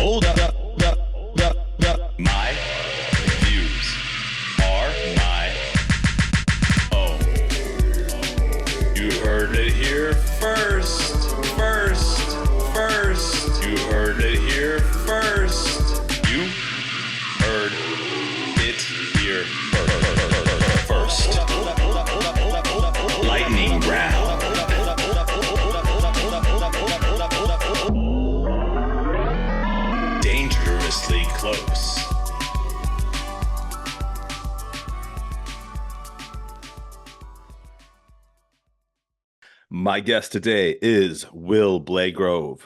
Hold up. My views are my own. You heard it here first. You heard it here first. You heard it here first. Lightning round. Dangerously close. My guest today is Will Blagrove.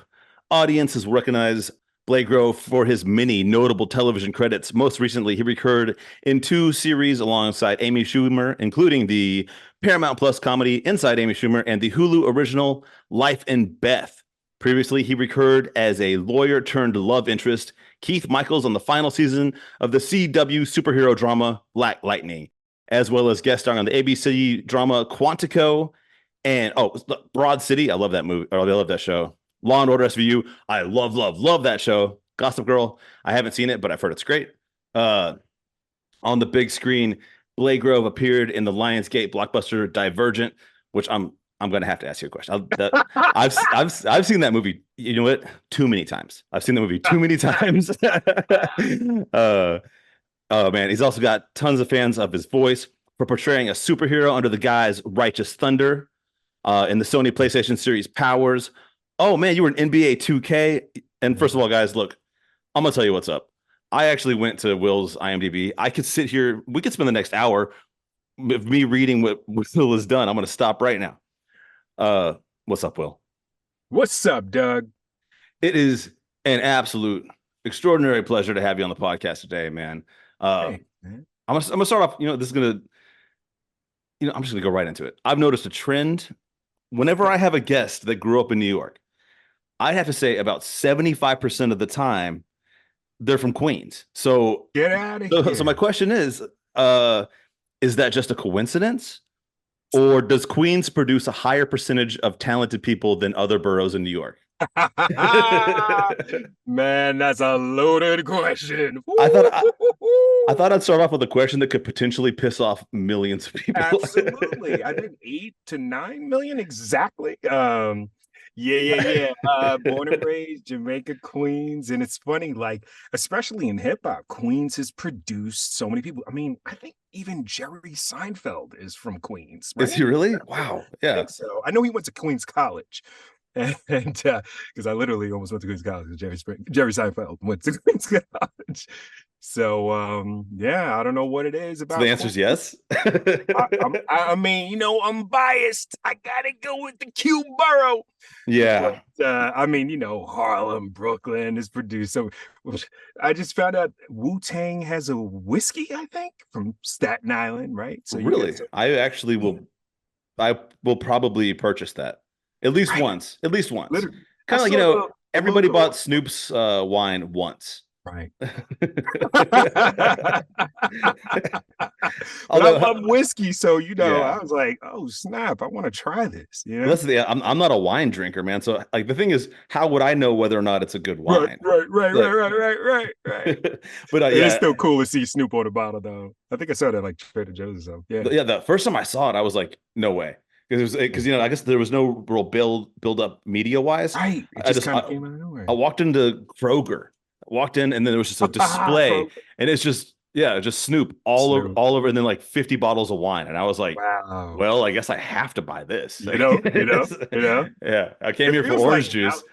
Audiences recognize Blagrove for his many notable television credits. Most recently, he recurred in 2 series alongside Amy Schumer, including the Paramount Plus comedy Inside Amy Schumer and the Hulu original Life and Beth. Previously, he recurred as a lawyer turned love interest, Keith Michaels, on the final season of the CW superhero drama Black Lightning, as well as guest starring on the ABC drama Quantico and Broad City. I love that movie. I love that show. Law and Order SVU. I love that show. Gossip Girl. I haven't seen it, but I've heard it's great. On the big screen, Blagrove appeared in the Lionsgate blockbuster Divergent, which I'm going to have to ask you a question. I've seen that movie. You know what? Too many times. I've seen the movie too many times. Oh man, he's also got tons of fans of his voice for portraying a superhero under the guise Righteous Thunder in the Sony PlayStation series Powers. Oh man, you were in NBA 2K. And first of all, guys, look, I'm gonna tell you what's up. I actually went to Will's IMDb. I could sit here. We could spend the next hour with me reading what Will has done. I'm gonna stop right now. What's up, Will? What's up, Doug? It is an absolute extraordinary pleasure to have you on the podcast today, man. Hey, man. I'm gonna start off. I'm just gonna go right into it. I've noticed a trend. Whenever I have a guest that grew up in New York, I have to say about 75% of the time they're from Queens. So Get out of here. So my question is that just a coincidence? Or does Queens produce a higher percentage of talented people than other boroughs in New York? Man, that's a loaded question. I thought I'd start off with a question that could potentially piss off millions of people. Absolutely. I think 8 to 9 million exactly. Born and raised Jamaica, Queens. And it's funny, like, especially in hip hop, Queens has produced so many people. I mean, I think even Jerry Seinfeld is from Queens. Right? Is he really? Wow. I Yeah. think so. I know he went to Queens College. And because I literally almost went to Queens College because Jerry Seinfeld went to Queens College. So I don't know what it is about. So the answer is yes. I mean, I'm biased. I gotta go with the Q borough. Yeah. But, Harlem, Brooklyn is produced. So I just found out Wu-Tang has a whiskey, I think, from Staten Island, right? So really, I will probably purchase that. At least once. Kind of like, everybody bought Snoop's wine once. Right. Although, I love whiskey, so Yeah. I was like, oh snap, I want to try this. I'm not a wine drinker, man. So like the thing is, how would I know whether or not it's a good wine? Right. But it's still cool to see Snoop on the bottle, though. I think I saw that like Trader Joe's or something. Yeah. Yeah. The first time I saw it, I was like, no way. Because I guess there was no real build up media wise. Right. It just kind of came out of nowhere. I walked into Kroger, and then there was just a display, and it's just Snoop all over, and then like 50 bottles of wine, and I was like, wow. Well, I guess I have to buy this. Yeah. I came here for orange juice.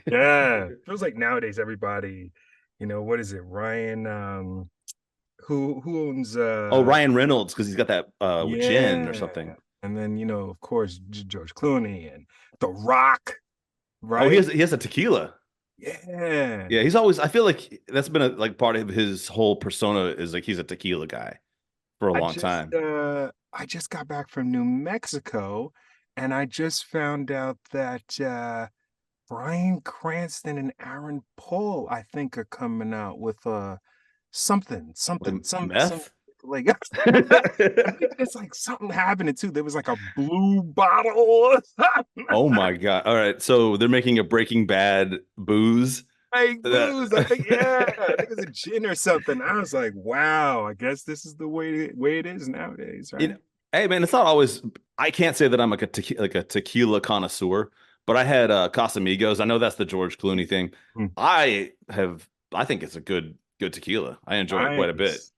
Yeah, it feels like nowadays everybody, what is it, Ryan? Who owns? Ryan Reynolds, because he's got that gin or something. And then, of course, George Clooney and The Rock, right? Oh, he has a tequila. Yeah. He's always. I feel like that's been a part of his whole persona is like he's a tequila guy for a long time. I just got back from New Mexico, and I just found out that Bryan Cranston and Aaron Paul, I think, are coming out with something. Meth? Like it's like something happening too. There was like a blue bottle. Oh my god! All right, so they're making a Breaking Bad booze. fake booze. I think I think it's a gin or something. I was like, wow, I guess this is the way it is nowadays, You right? know, hey man, it's not always. I can't say that I'm like like a tequila connoisseur, but I had Casamigos. I know that's the George Clooney thing. Hmm. I have. I think it's a good tequila. I enjoy it quite a bit. Nice.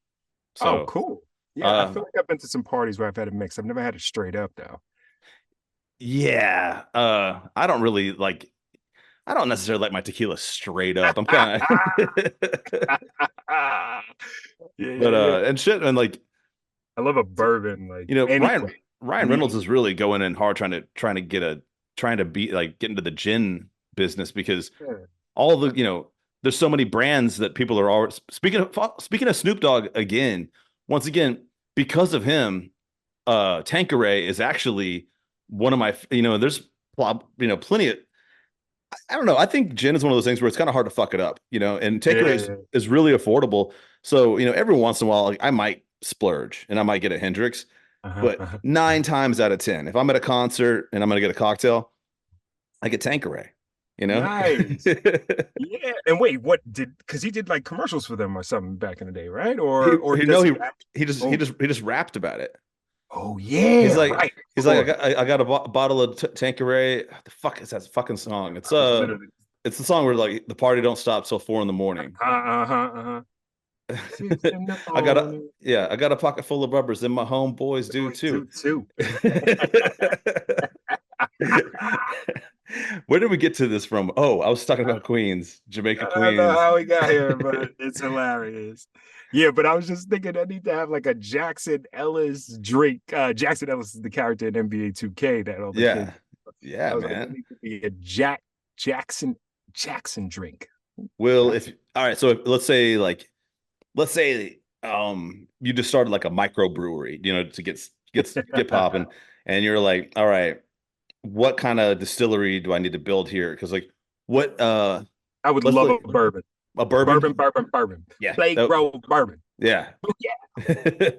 Oh, So, cool. Yeah, I uh, feel like I've been to some parties where I've had a mix. I've never had it straight up though. yeah. I don't really like. I don't necessarily like my tequila straight up. I'm kind of, Yeah, but yeah, yeah. and shit, and like I love a bourbon, like Ryan anything. Ryan Any Reynolds is really going in hard trying to be like get into the gin business because yeah. all the there's so many brands that people are already speaking of Snoop Dogg again, once again, because of him, Tanqueray is actually one of my there's plenty of I don't know. I think gin is one of those things where it's kind of hard to fuck it up, and Tanqueray Yeah. is really affordable. So, every once in a while, like, I might splurge and I might get a Hendrix, Uh-huh, but uh-huh. 9 times out of 10, if I'm at a concert and I'm going to get a cocktail, I get Tanqueray, you know? Nice. Yeah. And wait, what did because he did like commercials for them or something back in the day, right? Or he does no, he act? Oh, he just rapped about it. oh He's yeah, like, right. Of he's like, course. I got a bottle of Tanqueray. The fuck is that fucking song? I was literally It's the song where like the party don't stop till 4 in the morning. uh-huh. 6 in the morning. I got a pocket full of rubbers, and my homeboys do Boys too. do too. Where did we get to this from? Oh, I was talking about Queens, Jamaica, I don't know Queens. how we got here, but it's hilarious. Yeah, but I was just thinking I need to have like a Jackson Ellis drink. Jackson Ellis is the character in NBA 2K that all the kids. Yeah, yeah, I was like, it man. needs to be a Jackson Jackson drink. Well, if Jackson. all right, so let's say you just started like a microbrewery, to get popping, and you're like, all right, what kind of distillery do I need to build here? Because like what I would let's love like a bourbon. a bourbon. Bourbon. Yeah. Blagrove Bourbon. Yeah. Yeah.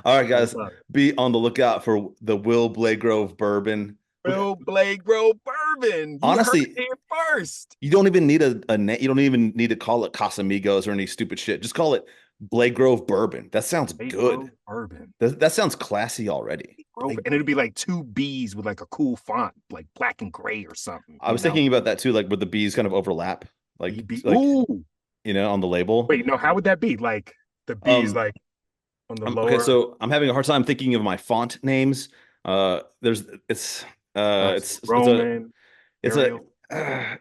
All right, I guys, love it. be on the lookout for the Will Blagrove Bourbon. Will Blagrove Bourbon. You heard it Honestly, here first. you don't even need a name. You don't even need to call it Casamigos or any stupid shit. Just call it Blagrove Bourbon. That sounds Blagrove good. Bourbon. That sounds classy already. Grove, and it'd be like two B's with like a cool font, like black and gray or something. I was thinking about that too, like with the B's kind of overlap, like BB. like Ooh. on the label. Wait, no, how would that be? Like the B's Um, like on the okay, lower. so I'm having a hard time thinking of my font names. There's it's a Roman, it's a Arial.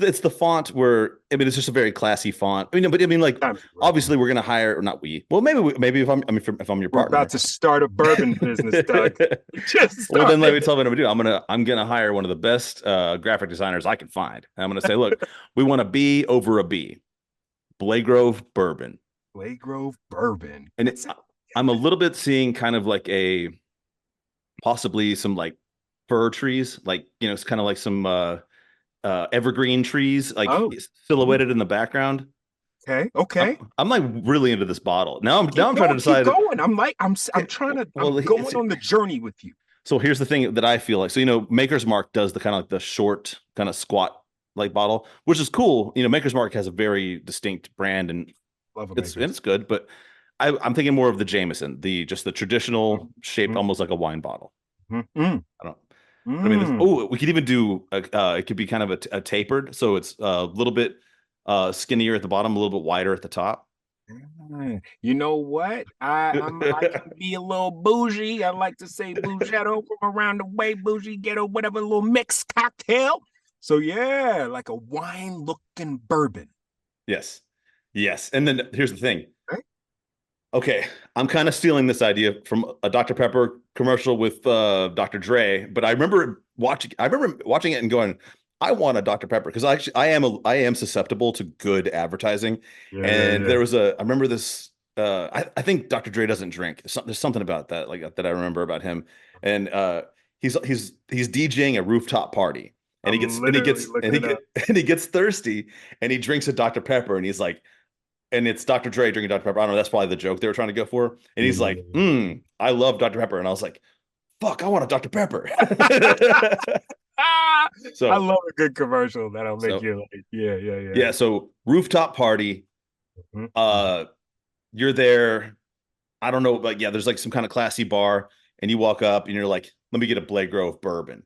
it's the font where I mean it's just a very classy font. But I mean like Times New Roman. obviously we're gonna hire or not we. Well, maybe if I'm your We're about partner. to start a bourbon business, Doug. We just Well, then let me started. tell you what I'm gonna do. I'm gonna hire one of the best graphic designers I can find. And I'm gonna say, look, we want a B over a B. Blagrove Bourbon. Blagrove Bourbon. And I'm a little bit seeing kind of like possibly some like fir trees, like it's kind of like some evergreen trees, like Oh, silhouetted in the background. okay. I'm like really into this bottle. Keep Now I'm trying to going, keep decide. going. I'm trying to. Well, I'm going on the journey with you. so here's the thing that I feel like. So Maker's Mark does the kind of like the short, kind of squat like bottle, which is cool. Maker's Mark has a very distinct brand and Love a it's good, but I'm thinking more of the Jameson, just the traditional shaped, Mm, almost like a wine bottle. mm, mm, I don't. I mean, mm. we could even do it could be kind of a tapered, so it's a little bit skinnier at the bottom, a little bit wider at the top. You know what? I can be a little bougie. I like to say bougetto from around the way, bougie ghetto, whatever, little mixed cocktail. So yeah, like a wine looking bourbon. Yes, yes. And then here's the thing. Right? Okay, I'm kind of stealing this idea from a Dr. Pepper commercial with Dr. Dre, but I remember watching it and going, I want a Dr. Pepper because I am susceptible to good advertising. And Yeah. I remember this I think Dr. Dre doesn't drink. There's something about that like that I remember about him. And he's DJing a rooftop party and I'm literally looking it up. and he gets thirsty and he drinks a Dr. Pepper and he's like, and it's Dr. Dre drinking Dr. Pepper. I don't know. That's probably the joke they were trying to go for. And he's Yeah. like, I love Dr. Pepper. And I was like, fuck, I want a Dr. Pepper. I So love a good commercial that'll make so you like, yeah. yeah, so rooftop party. Mhm, mhm. Uh, you're there. I don't know, but yeah, there's like some kind of classy bar, and you walk up and you're like, let me get a Blagrove bourbon.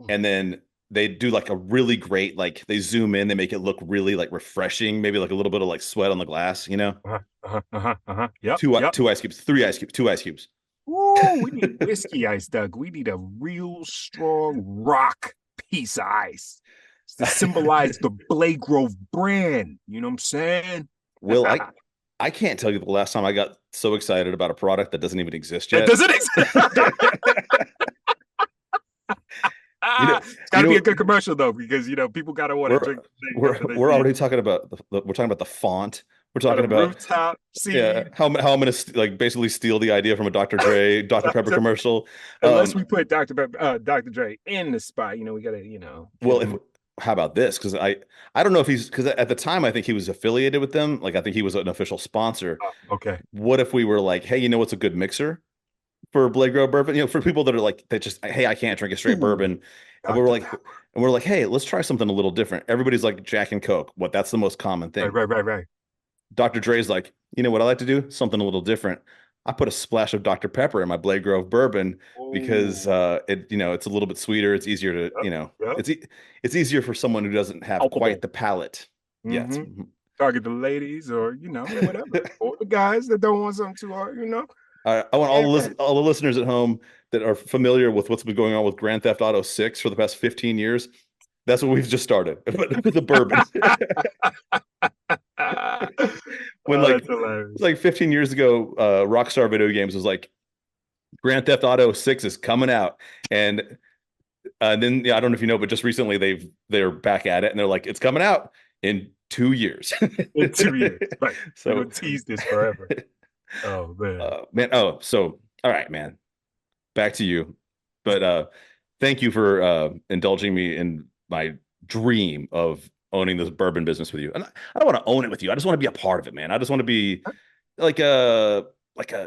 And then they do like a really great, like they zoom in, they make it look really like refreshing, maybe like a little bit of like sweat on the glass, you know? Yep, Two yep. two ice cubes, three ice cubes, two ice cubes. Ooh, we need whiskey ice, Doug. We need a real strong rock piece of ice to symbolize the Blagrove brand. You know what I'm saying? Will, I can't tell you the last time I got so excited about a product that doesn't even exist That yet. doesn't exist. You know, It's got you to be a know, good commercial though, because people got to want to we're drink the thing we're after they we're see it. already talking about we're talking about the font. We're Got talking a about rooftop yeah, scene. how I'm gonna like basically steal the idea from a Dr. Dre, Dr. Pepper commercial. Unless we put Dr. Dre in the spot, we got to, give Well, if him. how about this? Because I don't know if he's because at the time I think he was affiliated with them. Like I think he was an official sponsor. Okay. What if we were like, hey, you know what's a good mixer for Blagrove bourbon? You know, for people that are like they just hey, I can't drink a straight Ooh, bourbon, and Dr. Pepper. we're like, hey, let's try something a little different. Everybody's like Jack and Coke. What? That's the most common thing. Right. Dr. Dre's like, you know what I like to do? Something a little different. I put a splash of Dr. Pepper in my Blagrove bourbon because Oh, it's a little bit sweeter. It's easier to, yep. it's easier for someone who doesn't have quite Palpable. the palate. Yes. Mm-hmm. Target the ladies or, whatever. Or the guys that don't want something too hard, I want Yeah. all the listeners at home that are familiar with what's been going on with Grand Theft Auto 6 for the past 15 years. That's what we've just started with the bourbon. When Oh, like that's hilarious. it's like 15 years ago, Rockstar Video Games was like Grand Theft Auto 6 is coming out. And then yeah, I don't know if you know, but just recently they're back at it and they're like, it's coming out in 2 years. In 2 years. Right. We're So gonna tease this forever. Oh man. man, so all right, man. Back to you. But thank you for indulging me in my dream of owning this bourbon business with you. And I don't want to own it with you. I just want to be a part of it, man. I just want to be like a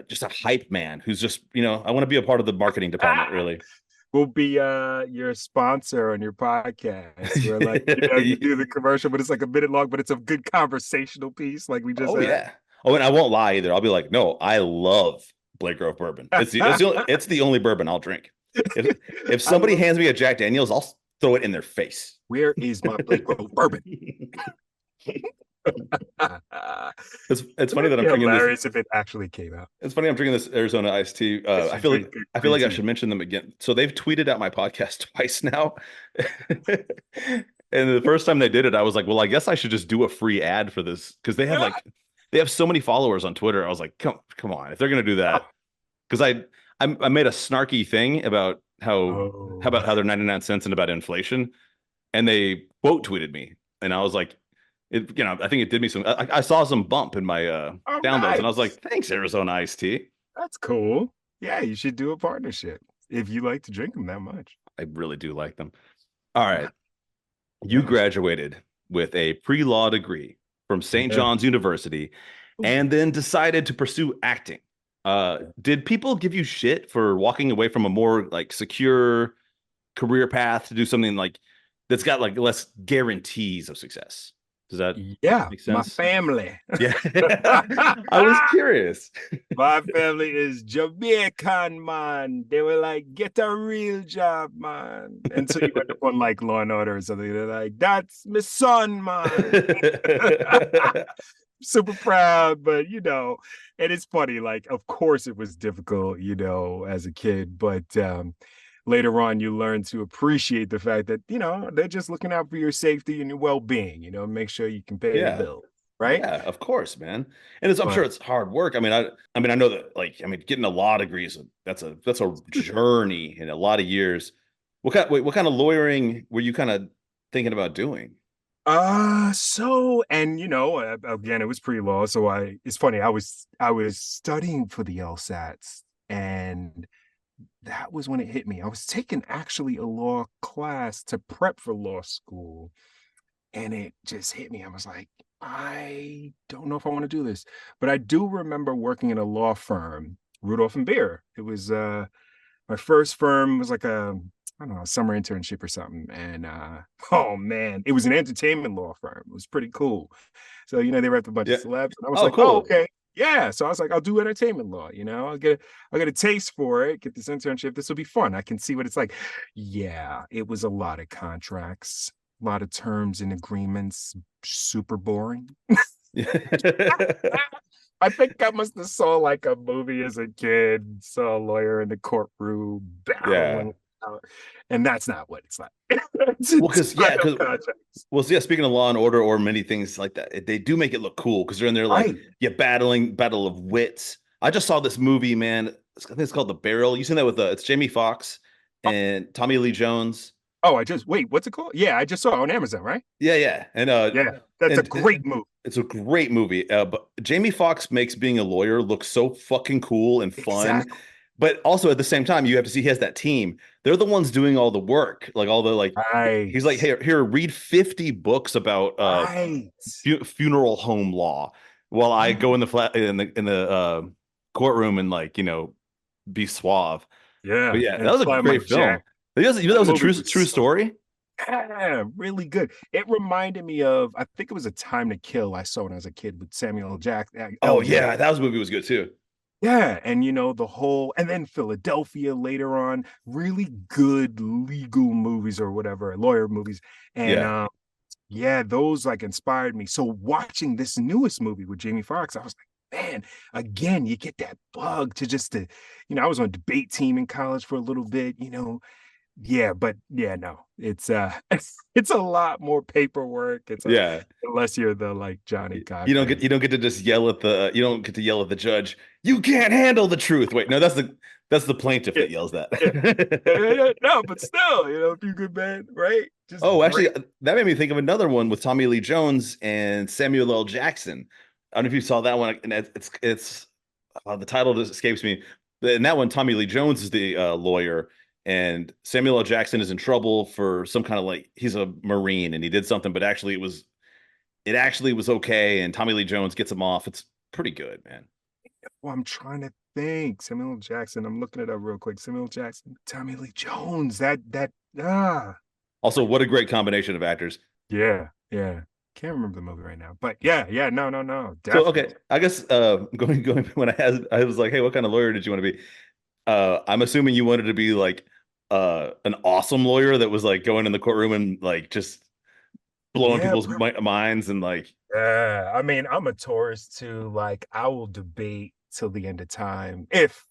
just a hype man who's just, I want to be a part of the marketing department, really. We'll be your sponsor on your podcast where like you do the commercial, but it's like a minute long, but it's a good conversational piece like we just Oh had. yeah. Oh, and I won't lie either. I'll be like, no, I love Blagrove bourbon. It's the only bourbon I'll drink. If I somebody love, hands me a Jack Daniels, I'll throw it in their face. where is my Blagrove bourbon? It's funny It'd that be I'm drinking this. hilarious if it actually came out. It's funny I'm drinking this Arizona iced tea. I feel like I should mention them again. So they've tweeted out my podcast twice now. And the first time they did it, I was like, well, I guess I should just do a free ad for this because they have so many followers on Twitter. I was like, come on, if they're gonna do that, because I made a snarky thing about how they're 99 cents and about inflation, and they quote tweeted me, and I was like, I think it did me some. I saw some bump in my downloads, nice. and I was like, thanks, Arizona iced tea. That's cool. Yeah, you should do a partnership if you like to drink them that much. I really do like them. All right. You graduated with a pre-law degree from St. John's University and then decided to pursue acting. Did people give you shit for walking away from a more like secure career path to do something like that's got like less guarantees of success? Does that make sense? My family. Yeah. I was curious. My family is Jamaican, man. They were like, get a real job, man. And so you end up on like Law and Order or something. They're like, that's my son, man. Super proud, but and it's funny, like, of course it was difficult, as a kid, but later on you learn to appreciate the fact that, they're just looking out for your safety and your well-being, make sure you can pay the bill. Right? Yeah, of course, man. And I'm sure it's hard work. I mean, I know that getting a law degree is that's a journey in a lot of years. What kind of lawyering were you kind of thinking about doing? And again, it was pre-law, so it's funny, I was studying for the LSATs, and that was when it hit me. I was taking actually a law class to prep for law school, and it just hit me. I was like, I don't know if I want to do this. But I do remember working in a law firm, Rudolph and Beer. It was my first firm was like a I don't know, summer internship or something. And oh man, it was an entertainment law firm. It was pretty cool. So, they were up a bunch of Yeah. celebs. And I was Oh, like, oh, cool. okay. Yeah. So I was like, I'll do entertainment law, I'll get a taste for it, get this internship. This will be fun. I can see what it's like. Yeah, it was a lot of contracts, a lot of terms and agreements, super boring. I think I must have saw like a movie as a kid, saw a lawyer in the courtroom Yeah. battling out, and that's not what it's like. Well, It's a ton of because contracts. well, so yeah, speaking of Law and Order or many things like that, they do make it look cool because they're in there like Right. yeah, battle of wits. I just saw this movie, man. I think it's called The Barrel. You seen that with it's Jamie Foxx and Tommy Lee Jones. Oh, I just wait. What's it called? Yeah, I just saw it on Amazon. Right? Yeah, yeah, Yeah, that's a and great movie. it's a great movie. But Jamie Foxx makes being a lawyer look so fucking cool and fun. Exactly. But also at the same time, you have to see he has that team. They're the ones doing all the work, like all the like. Right. He's like, here, read 50 books about Right. funeral home law, while I Yeah. go in the flat in the courtroom and like be suave. But Yeah. yeah, that And was a fly my great film. jack. That That was a movie true was so story. yeah, really good. It reminded me of I think it was A Time to Kill I saw when I was a kid with Oh L. Jack. yeah, that was movie was good too. Yeah, and the whole and then Philadelphia later on, really good legal movies or whatever, lawyer movies. And Yeah, yeah, those like inspired me. So watching this newest movie with Jamie Foxx, I was like, man, again, you get that bug I was on a debate team in college for a little bit. Yeah, but yeah, no, it's it's a lot more paperwork. yeah. Unless you're the like Johnny You Cochran. don't get to just yell at the you don't get to yell at the judge. You can't handle the truth. Wait, no, that's the plaintiff Yeah, that yells yeah, yeah, that. yeah, yeah. No, but still, a few good men, right? Just Oh, actually, great. that made me think of another one with Tommy Lee Jones and Samuel L. Jackson. I don't know if you saw that one, and it's the title just escapes me. But in that one, Tommy Lee Jones is the lawyer, and Samuel L. Jackson is in trouble for some kind of like he's a Marine and he did something, but it actually was okay, and Tommy Lee Jones gets him off. It's pretty good, man. Well, I'm trying to think. Samuel L. Jackson. I'm looking it up real quick. Samuel L. Jackson, Tommy Lee Jones. Ah, Also, what a great combination of actors. yeah, yeah. Can't remember the movie right now, but yeah, yeah. No, no, no. So okay, Definitely. I guess going when I was like, hey, what kind of lawyer did you want to be? I'm assuming you wanted to be like an awesome lawyer that was like going in the courtroom and like just blowing Yeah, people's minds and like yeah, I mean, I'm a tourist too. Like, I will debate till the end of time if,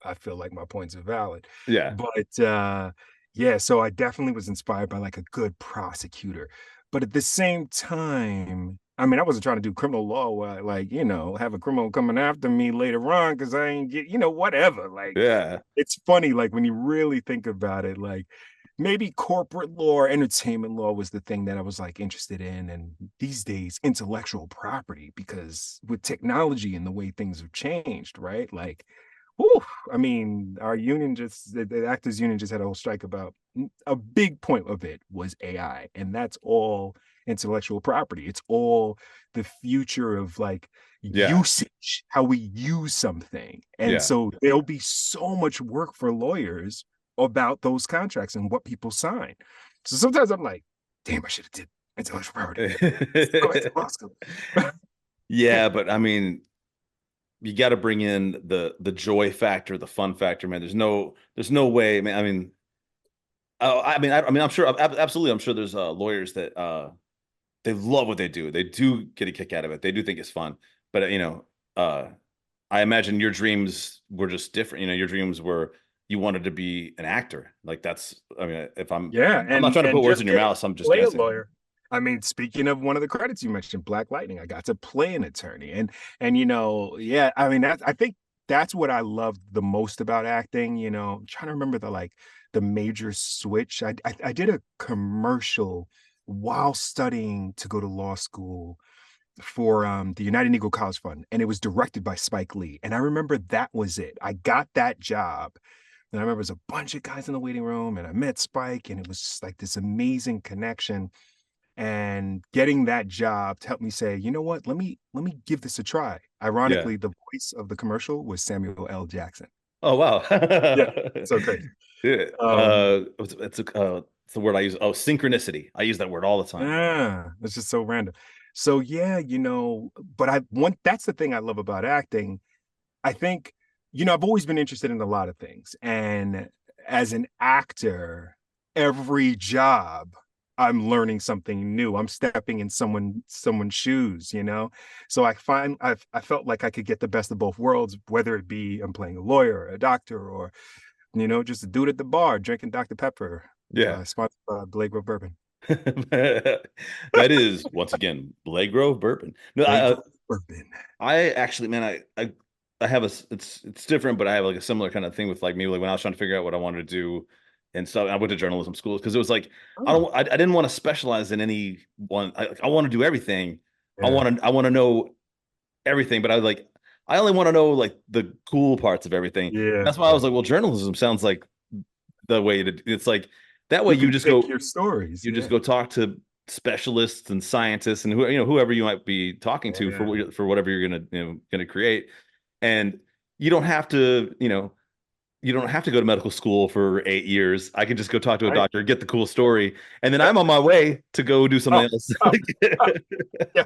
I feel like my points are valid. yeah, But yeah, so I definitely was inspired by like a good prosecutor. But at the same time, I mean, I wasn't trying to do criminal law where I like, have a criminal coming after me later on because I ain't whatever. Like, yeah, it's funny, like when you really think about it, like maybe corporate law or entertainment law was the thing that I was like interested in. And these days, intellectual property, because with technology and the way things have changed, right? Like, whew, I mean, our union the actors union just had a whole strike about a big point of it was AI. And that's all intellectual property. It's all the future of like yeah, usage, how we use something. And yeah. so there'll be so much work for lawyers about those contracts and what people sign. So sometimes I'm like, damn, I should have did intellectual property. Go back to law school. Yeah, but I mean, you got to bring in the joy factor, the fun factor, man. There's no way, man. I'm sure, absolutely, I'm sure there's lawyers that they love what they do. They do get a kick out of it. They do think it's fun. But uh, I imagine your dreams were just different. Your dreams were you wanted to be an actor. Like that's, I mean, if Yeah, I'm not trying to and put words just in your getting mouth. So I'm to just play a guessing. lawyer. I mean, speaking of one of the credits you mentioned, Black Lightning, I got to play an attorney, and yeah, I mean, I think that's what I loved the most about acting. I'm trying to remember the major switch. I did a commercial while studying to go to law school for the United Negro College Fund, and it was directed by Spike Lee. And I remember that was it. I got that job. And I remember there's a bunch of guys in the waiting room, and I met Spike, and it was just like this amazing connection. And getting that job to help me say, you know what, let me give this a try. Yeah. Ironically, the voice of the commercial was Samuel L. Jackson. Oh wow. Yeah, so crazy. Yeah. Um, It's the word I use. Oh, synchronicity. I use that word all the time. yeah, it's just so random. So yeah, but I want that's the thing I love about acting. I think, I've always been interested in a lot of things. And as an actor, every job I'm learning something new. I'm stepping in someone's shoes. So I felt like I could get the best of both worlds, whether it be I'm playing a lawyer, or a doctor, or just a dude at the bar drinking Dr. Pepper, Yeah. sponsored by Blagrove Bourbon. That is once again Blagrove Bourbon. No, Blagrove Bourbon. I actually, man, I have it's different, but I have like a similar kind of thing with like maybe like when I was trying to figure out what I wanted to do and stuff. I went to journalism schools because it was like Oh, I didn't want to specialize in any one. I want to do everything. yeah, I want to know everything, but I only want to know like the cool parts of everything. yeah, That's why I yeah. was like, well, journalism sounds like the way to. It's like that way You can pick your stories. you just Yeah, go talk to specialists and scientists and whoever you might be talking to yeah. for whatever you're gonna create, and you don't have to you don't have to go to medical school for 8 years. I can just go talk to a Right. doctor, get the cool story, and then I'm on my way to go do something Oh, else. oh, oh, yeah.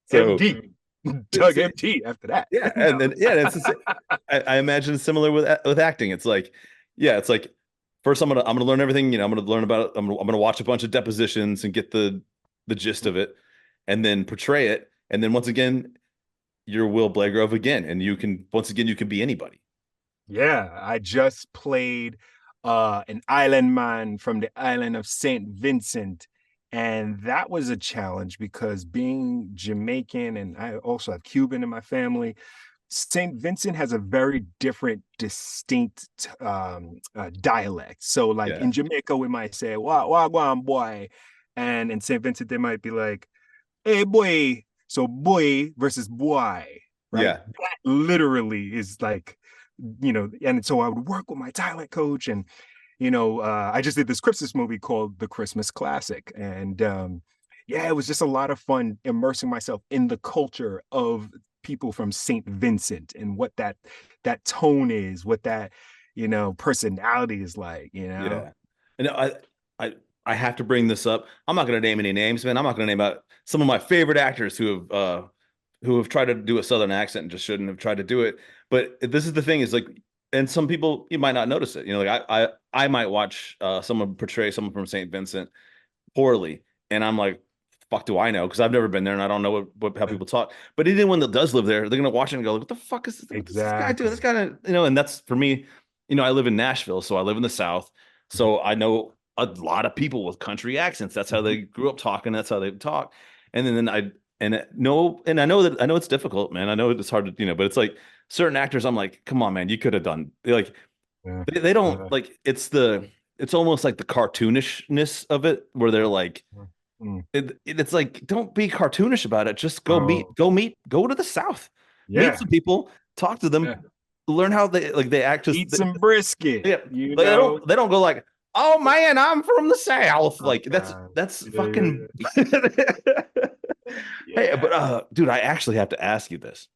So MD. Doug it's, MT after that. yeah, and No. then yeah, I imagine it's similar with acting. It's like yeah, it's like first I'm gonna learn everything. I'm gonna learn about I'm gonna watch a bunch of depositions and get the gist of it, and then portray it. And then once again, you're Will Blagrove again, and you can once again you can be anybody. Yeah, I just played an island man from the island of St. Vincent. And that was a challenge because being Jamaican and I also have Cuban in my family, St. Vincent has a very different, distinct dialect. So, like Yeah, in Jamaica, we might say, wagwan boy. And in St. Vincent, they might be like, hey, boy. So, boy versus boy, right? yeah, That literally is like, and so I would work with my talent coach. And, I just did this Christmas movie called The Christmas Classic. And yeah, it was just a lot of fun immersing myself in the culture of people from St. Vincent and what that tone is, what that personality is like. yeah. And I I have to bring this up. I'm not gonna name any names, man. I'm not gonna name out some of my favorite actors who have tried to do a southern accent and just shouldn't have tried to do it. But this is the thing is like, and some people you might not notice it. Like I might watch someone portray someone from St. Vincent poorly, and I'm like, fuck, do I know? Because I've never been there and I don't know how people talk. But anyone that does live there, they're gonna watch it and go, what the fuck is this, what does this guy do? This Exactly. guy, and that's for me. I live in Nashville, so I live in the South, Mhm. so I know a lot of people with country accents. That's how they Mhm. grew up talking. That's how they talk. And then I no, and I know it's difficult, man. I know it's hard to, but it's like certain actors, I'm like, come on, man, you could have done like Yeah. they don't Yeah. like it's almost like the cartoonishness of it where they're like Mm. Mm. it's like don't be cartoonish about it. Just Oh, go to the South, meet yeah. some people, talk to Yeah. them, learn how they act. Just Eat some brisket, yeah, you like know? they don't go like, oh man, I'm from the South. Oh Like god. that's Yeah, fucking. yeah, Hey, but yeah. dude, I actually have to ask you this,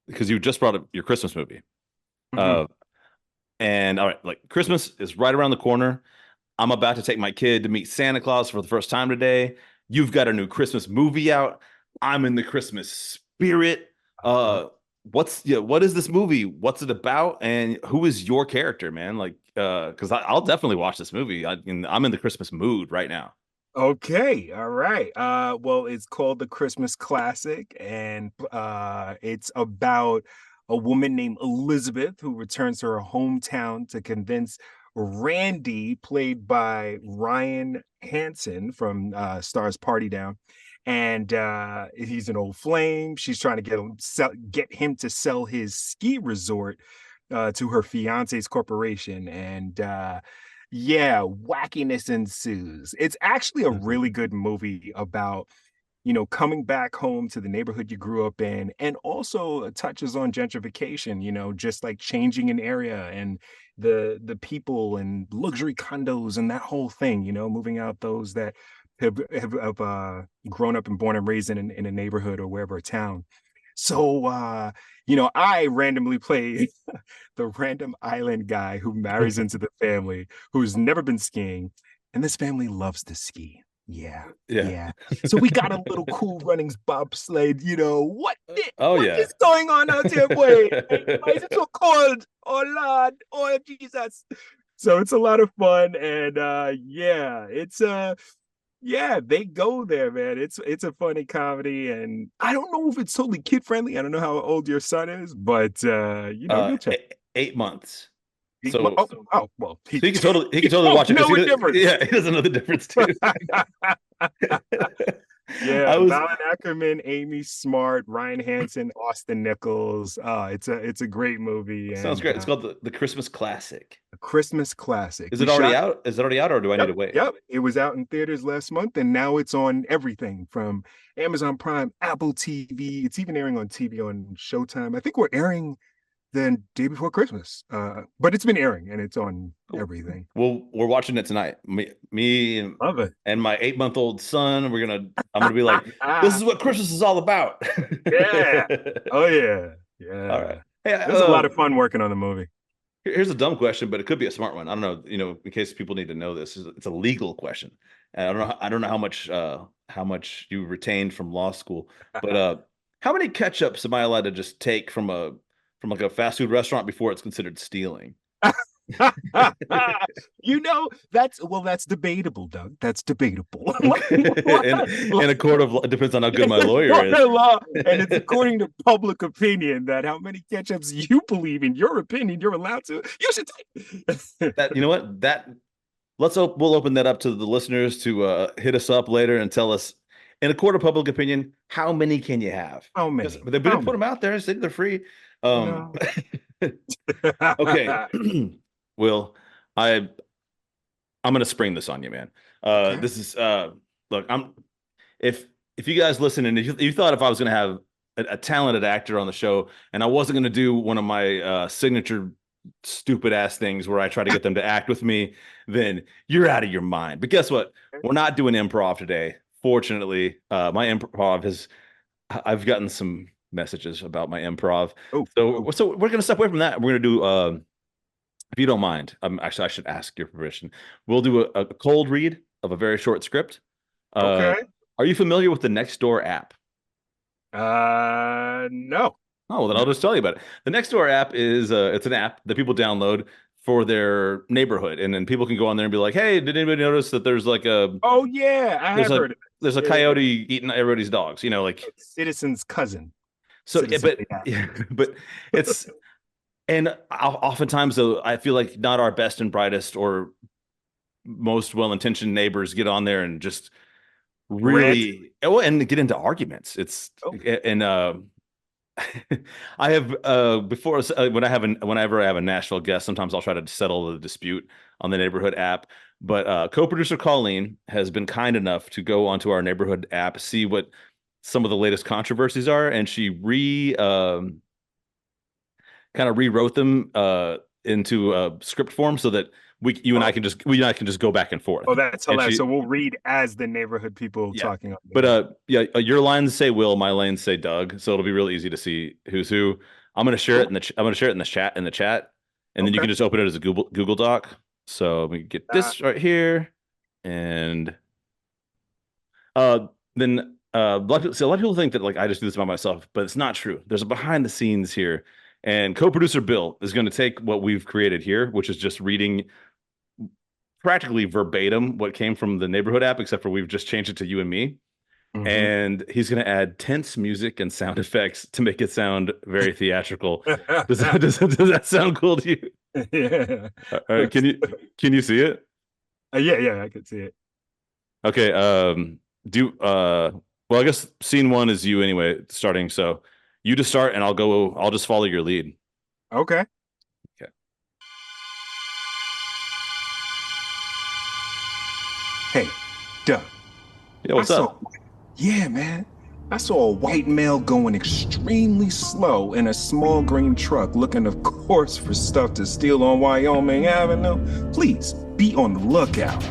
because you just brought up your Christmas movie, Mhm. uh, and all right, like Christmas is right around the corner. I'm about to take my kid to meet Santa Claus for the first time today. You've got a new Christmas movie out. I'm in the Christmas spirit. Uh-huh. What is this movie? What's it about? And who is your character, man? Like, because I'll definitely watch this movie. I'm in the Christmas mood right now. Okay, all right. Well, it's called The Christmas Classic, and it's about a woman named Elizabeth who returns to her hometown to convince Randy, played by Ryan Hansen from Stars Party Down. And he's an old flame. She's trying to get him to sell his ski resort to her fiance's corporation. And yeah, wackiness ensues. It's actually a Mhm. really good movie about, coming back home to the neighborhood you grew up in, and also touches on gentrification, just like changing an area and the people and luxury condos and that whole thing, moving out those that have grown up and born and raised in a neighborhood or wherever a town. So, I randomly play the random island guy who marries into the family who's never been skiing, and this family loves to ski. Yeah, Yeah. yeah. So we got a little cool runnings bobsled. Oh What yeah. is going on out here, boy? Why is it so cold? Oh Lord, oh Jesus. So it's a lot of fun, and yeah, they go there, man. It's a funny comedy, and I don't know if it's totally kid friendly. I don't know how old your son is, but you'll check. 8 months. Well, So well, he can totally won't watch it because know a difference. he doesn't know the difference too. Yeah, I was Malin Ackerman, Amy Smart, Ryan Hansen, Austin Nichols. It's a great movie Sounds and great. It's called the Christmas Classic. a Christmas classic. Is We it already shot. out? Is it already out, or do I need Yep, to wait? yep. It was out in theaters last month, and now it's on everything from Amazon Prime, Apple TV. It's even airing on TV on Showtime. I think we're airing the day before Christmas, but it's been airing and it's on Cool. everything. Well, we're watching it tonight. Me Love it. and my 8-month-old son. I'm gonna be like, this is what Christmas is all about. Yeah. Oh yeah, All right. yeah. Hey, It was a lot of fun working on the movie. here's a dumb question, but it could be a smart one. I don't know, in case people need to know this. It's a legal question. And I don't know how much you retained from law school, but how many ketchups am I allowed to just take from like a fast food restaurant before it's considered stealing? That's debatable, Doug. That's debatable. In a court of law, it depends on how good my lawyer Court is. of law, and it's according to public opinion that how many ketchups you believe in your opinion you're allowed to. You should take. That, you know what? We'll open that up to the listeners to hit us up later and tell us, in a court of public opinion, how many can you have? How many? But they didn't put them out there and said they're free. No. Okay. Will, I'm gonna spring this on you, man. Okay. This is look, if you guys listen and you thought if I was gonna have a talented actor on the show and I wasn't gonna do one of my signature stupid ass things where I try to get them to act with me, then you're out of your mind. But guess what? We're not doing improv today. Fortunately, my improv I've gotten some messages about my improv. So we're gonna step away from that. We're gonna do if you don't mind, actually I should ask your permission. We'll do a cold read of a very short script. Okay. Are you familiar with the Nextdoor app? No. Oh, well, then I'll just tell you about it. The Nextdoor app is it's an app that people download for their neighborhood, and then people can go on there and be like, "Hey, did anybody notice that there's like a Oh yeah, I have heard of it. there's a coyote eating everybody's dogs?" Like Citizen's cousin. so. Citizen But it's and oftentimes though I feel like not our best and brightest or most well-intentioned neighbors get on there and just really and get into arguments. I have before whenever I have a Nashville guest, sometimes I'll try to settle the dispute on the neighborhood app. But co-producer Colleen has been kind enough to go onto our neighborhood app, see what some of the latest controversies are, and she kind of rewrote them into a script form so that you and I can just go back and forth. Oh, that's hilarious. So we'll read as the neighborhood people talking. But your lines say Will, my lines say Doug, so it'll be really easy to see who's who. I'm gonna share it in the chat, and then you can just open it as a Google Doc. So we get this right here, and then a lot of people think that like I just do this by myself, but it's not true. There's a behind the scenes here, and co-producer Bill is going to take what we've created here, which is just reading practically verbatim what came from the neighborhood app, except for we've just changed it to you and me. Mm-hmm. And he's going to add tense music and sound effects to make it sound very theatrical. Does that sound cool to you? Yeah. All right, can you see it? Yeah, I can see it. Okay. Well, I guess scene 1 is you anyway, starting. So you just start, and I'll just follow your lead. Okay. Hey, Doug. Yeah, what's up? Yeah, man. I saw a white male going extremely slow in a small green truck, looking, of course, for stuff to steal on Wyoming Avenue. Please be on the lookout.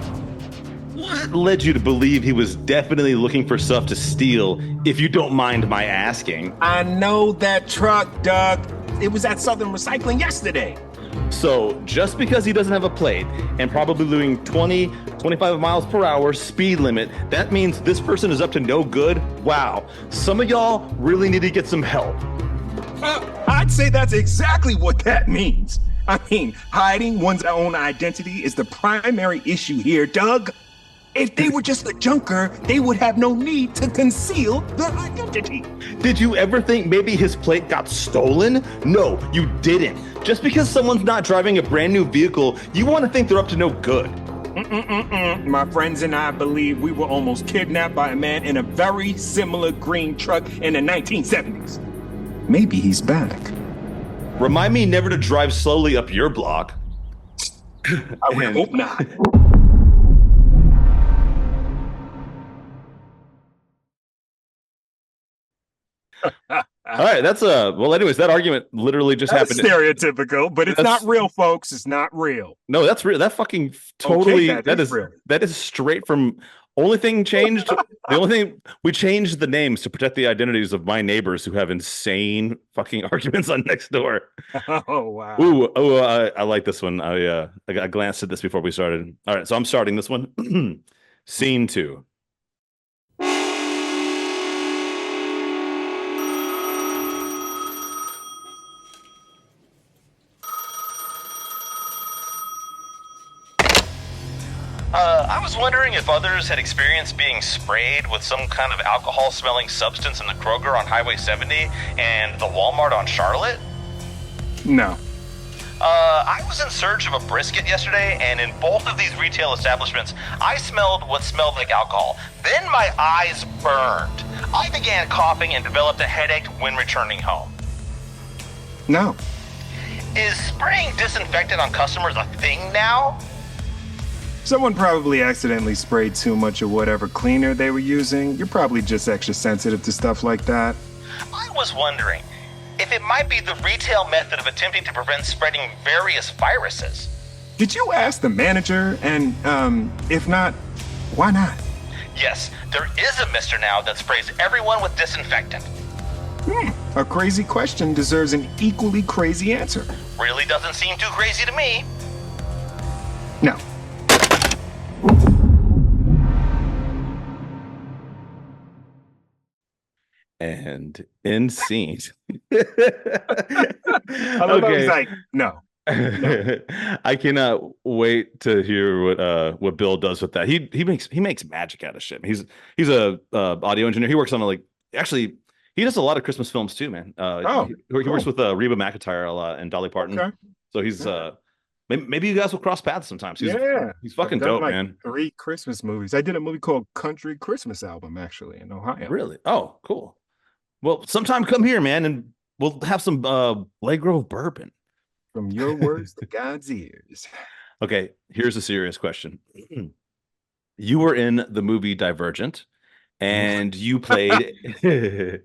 what led you to believe he was definitely looking for stuff to steal, if you don't mind my asking? I know that truck, Doug. It was at Southern Recycling yesterday. So just because he doesn't have a plate and probably doing 20, 25 miles per hour speed limit, that means this person is up to no good? Wow. Some of y'all really need to get some help. I'd say that's exactly what that means. I mean, hiding one's own identity is the primary issue here, Doug. If they were just a junker, they would have no need to conceal their identity. Did you ever think maybe his plate got stolen? No, you didn't. Just because someone's not driving a brand new vehicle, you want to think they're up to no good. My friends and I believe we were almost kidnapped by a man in a very similar green truck in the 1970s. Maybe he's back. Remind me never to drive slowly up your block. I would hope not. All right, that's well, anyways, that argument literally just That's happened. stereotypical, but it's not real, folks. It's not real. No, that's real. That fucking totally, Okay, that is real. that is straight from, only thing changed, the only thing, we changed the names to protect the identities of my neighbors who have insane fucking arguments on next door. Oh, wow. Ooh, I like this one. I glanced at this before we started. All right, so I'm starting this one. Scene 2. I was wondering if others had experienced being sprayed with some kind of alcohol-smelling substance in the Kroger on Highway 70 and the Walmart on Charlotte. No. I was in search of a brisket yesterday, and in both of these retail establishments, I smelled what smelled like alcohol. Then my eyes burned. I began coughing and developed a headache when returning home. No. Is spraying disinfectant on customers a thing now? Someone probably accidentally sprayed too much of whatever cleaner they were using. You're probably just extra sensitive to stuff like that. I was wondering if it might be the retail method of attempting to prevent spreading various viruses. Did you ask the manager? And if not, why not? Yes, there is a mister now that sprays everyone with disinfectant. A crazy question deserves an equally crazy answer. Really doesn't seem too crazy to me. No. And in scene. I love how he's like, no. I cannot wait to hear what Bill does with that. He makes magic out of shit. He's a audio engineer. He works on actually he does a lot of Christmas films too, man. He works with Reba McEntire a lot and Dolly Parton. Okay. So he's maybe you guys will cross paths sometimes. He's fucking dope, man. 3 Christmas movies. I did a movie called Country Christmas Album actually in Ohio. Really? Oh, cool. Well, sometime come here, man, and we'll have some Blagrove Bourbon. From your words to God's ears. Okay, here's a serious question. You were in the movie Divergent, and you played a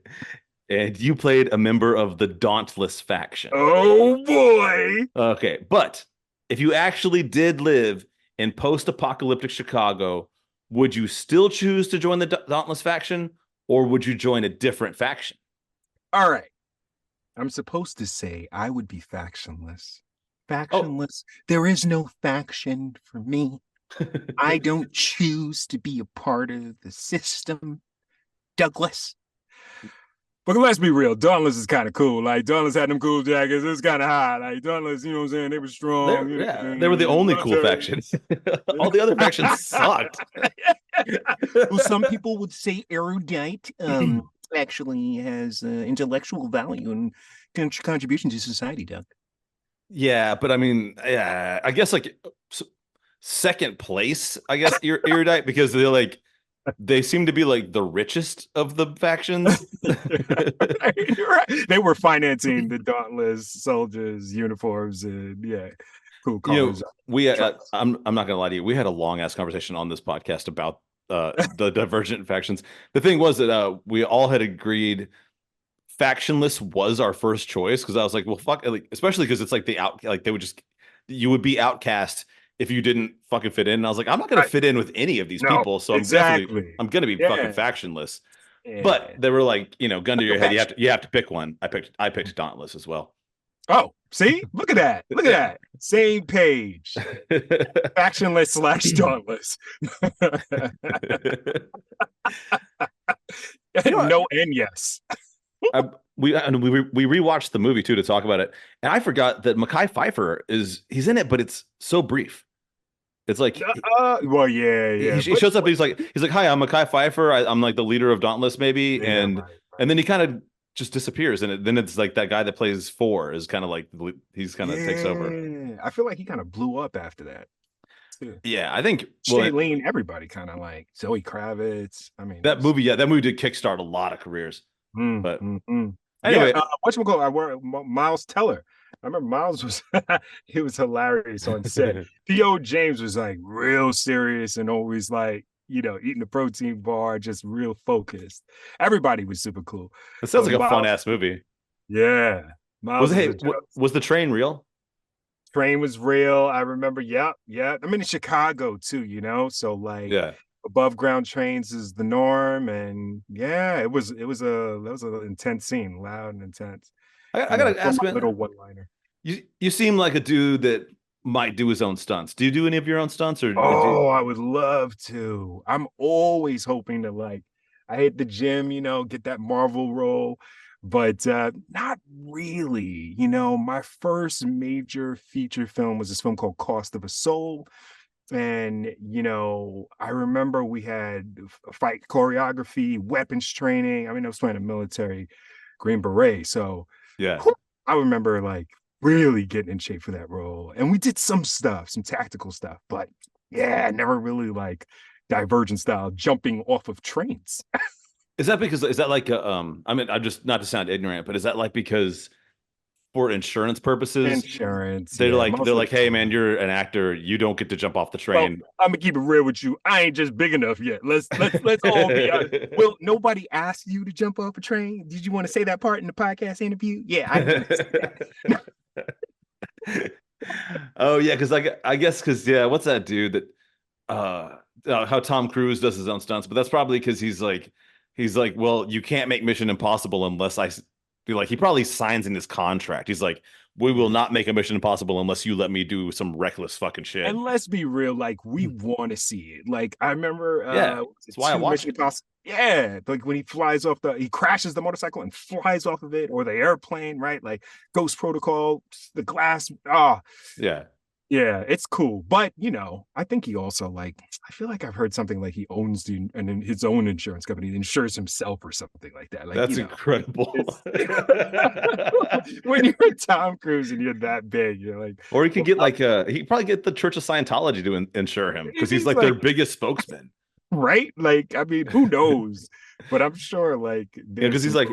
member of the Dauntless faction. Oh boy. Okay, but if you actually did live in post-apocalyptic Chicago, would you still choose to join the Dauntless faction, or would you join a different faction? All right. I'm supposed to say I would be factionless. Factionless. Oh. There is no faction for me. I don't choose to be a part of the system, Douglas. But let's be real, Dauntless is kind of cool. Like, Dauntless had them cool jackets. It was kind of hot. Like, Dauntless, you know what I'm saying? They were strong. They were the only cool faction. All the other factions sucked. Well, some people would say erudite actually has intellectual value and contribution to society, Doug. Yeah, but I mean, I guess second place, I guess, erudite, because they seem to be like the richest of the factions. Right. They were financing the Dauntless soldiers' uniforms and cool cars. I'm not gonna lie to you. We had a long ass conversation on this podcast about the Divergent factions. The thing was that we all had agreed factionless was our first choice, because I was like, well, fuck, especially because it's like you would be outcast if you didn't fucking fit in. And I was like, I'm not gonna fit in with any of these No, people, so exactly. I'm gonna be fucking Yeah. factionless. But Yeah. they were like, gun to Like a your head, faction. you have to pick one. I picked Dauntless as well. Oh, see? Look at that. Look at that. Same page. Factionless / dauntless. No and yes. We rewatched the movie too to talk about it, and I forgot that Mekhi Phifer he's in it, but it's so brief. It's like Well, yeah. he shows up. He's like, "Hi, I'm Mekhi Phifer. I'm like the leader of Dauntless, maybe," Yeah, and right. then he kind of just disappears, and then it's like that guy that plays 4 is kind of like he's kind of takes over. I feel like he kind of blew up after that too. Yeah, I think Shailene, everybody kind of like Zoe Kravitz. I mean, that movie did kickstart a lot of careers. But anyway, whatchamacallit, Miles Teller. I remember Miles was he was hilarious on set. Theo James was like real serious and always like, eating a protein bar, just real focused. Everybody was super cool. It sounds like a fun ass movie. Yeah. Miles was the train real? Train was real. I remember. Yeah. I'm in Chicago too, so like above ground trains is the norm, and yeah, that was an intense scene, loud and intense. I gotta ask, a little one liner. You seem like a dude that might do his own stunts. Do you do any of your own stunts, or? I would love to. I'm always hoping to I hit the gym, get that Marvel role, but not really. My first major feature film was this film called Cost of a Soul. And, I remember we had fight choreography, weapons training. I mean, I was playing a military Green Beret. So yeah, I remember really getting in shape for that role. And we did some tactical stuff, but yeah, never really Divergent style jumping off of trains. is that like I mean, I'm just, not to sound ignorant, but is that like because for insurance purposes, they're like, hey man, you're an actor, you don't get to jump off the train? Well, I'm gonna keep it real with you. I ain't just big enough yet. Let's all be honest. Well, nobody asked you to jump off a train. Did you want to say that part in the podcast interview? Yeah, I didn't say that. Oh yeah, because I guess what's that dude that how Tom Cruise does his own stunts, but that's probably because he's like, well, you can't make Mission Impossible unless I be like, he probably signs in his contract. He's like, we will not make a Mission Impossible unless you let me do some reckless fucking shit. And let's be real, we want to see it. I remember, that's why I watched it. Yeah, when he flies off he crashes the motorcycle and flies off of it, or the airplane, right? Ghost Protocol, the glass. Yeah, it's cool. But, I think he also I feel like I've heard something he owns his own insurance company, he insures himself or something like that. That's incredible. When you're Tom Cruise and you're that big, you're like, or he could get he probably get the Church of Scientology to insure him because he's their biggest spokesman. Right? I mean, who knows? But I'm sure because he's like,